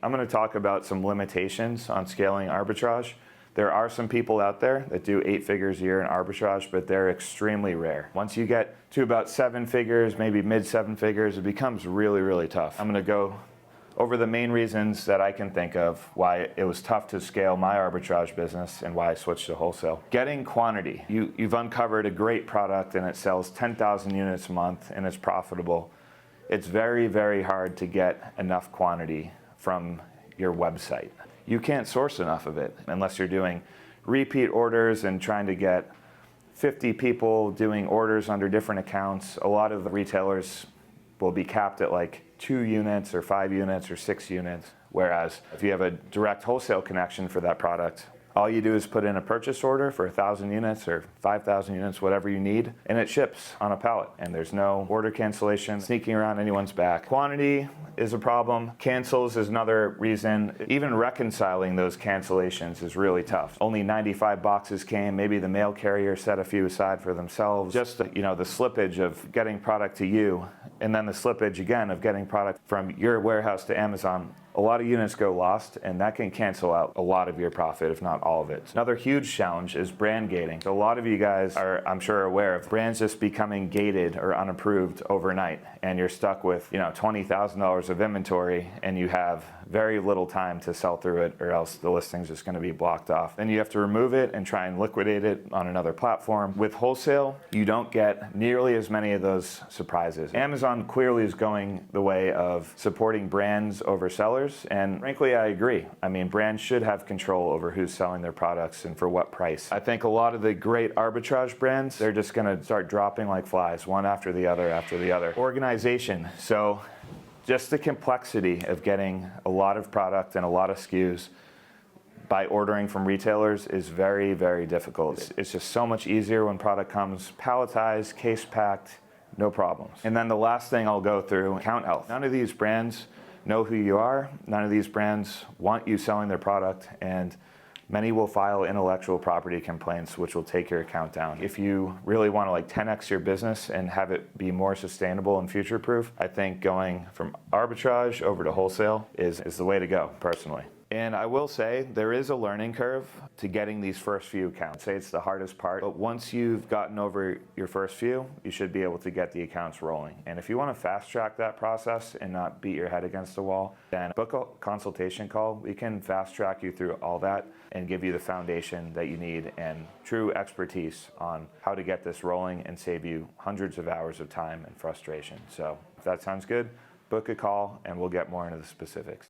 I'm going to talk about some limitations on scaling arbitrage. There are some people out there that do 8 figures a year in arbitrage, but they're extremely rare. Once you get to about 7 figures, maybe mid 7 figures, it becomes really, really tough. I'm going to go over the main reasons that I can think of why it was tough to scale my arbitrage business and why I switched to wholesale. Getting quantity. You've uncovered a great product and it sells 10,000 units a month and it's profitable. It's very, very hard to get enough quantity from your website. You can't source enough of it unless you're doing repeat orders and trying to get 50 people doing orders under different accounts. A lot of the retailers will be capped at like 2 units or 5 units or 6 units. Whereas if you have a direct wholesale connection for that product, all you do is put in a purchase order for 1,000 units or 5,000 units, whatever you need, and it ships on a pallet. And there's no order cancellation sneaking around anyone's back. Quantity is a problem. Cancels is another reason. Even reconciling those cancellations is really tough. Only 95 boxes came. Maybe the mail carrier set a few aside for themselves. Just the slippage of getting product to you, and then the slippage again of getting product from your warehouse to Amazon. A lot of units go lost, and that can cancel out a lot of your profit, if not all of it. Another huge challenge is brand gating. So a lot of you guys are, I'm sure, aware of brands just becoming gated or unapproved overnight, and you're stuck with $20,000 of inventory, and you have very little time to sell through it, or else the listing's just going to be blocked off. Then you have to remove it and try and liquidate it on another platform. With wholesale, you don't get nearly as many of those surprises. Amazon clearly is going the way of supporting brands over sellers. And frankly, I agree. I mean, brands should have control over who's selling their products and for what price. I think a lot of the great arbitrage brands, they're just going to start dropping like flies, one after the other after the other. Organization. So just the complexity of getting a lot of product and a lot of SKUs by ordering from retailers is very, very difficult. It's just so much easier when product comes palletized, case packed, no problems. And then the last thing I'll go through, account health. None of these brands know who you are. None of these brands want you selling their product, and many will file intellectual property complaints, which will take your account down. If you really want to 10x your business and have it be more sustainable and future-proof, I think going from arbitrage over to wholesale is the way to go, personally. And I will say there is a learning curve to getting these first few accounts. Say it's the hardest part, but once you've gotten over your first few, you should be able to get the accounts rolling. And if you want to fast track that process and not beat your head against the wall, then book a consultation call. We can fast track you through all that and give you the foundation that you need and true expertise on how to get this rolling and save you hundreds of hours of time and frustration. So if that sounds good, book a call and we'll get more into the specifics.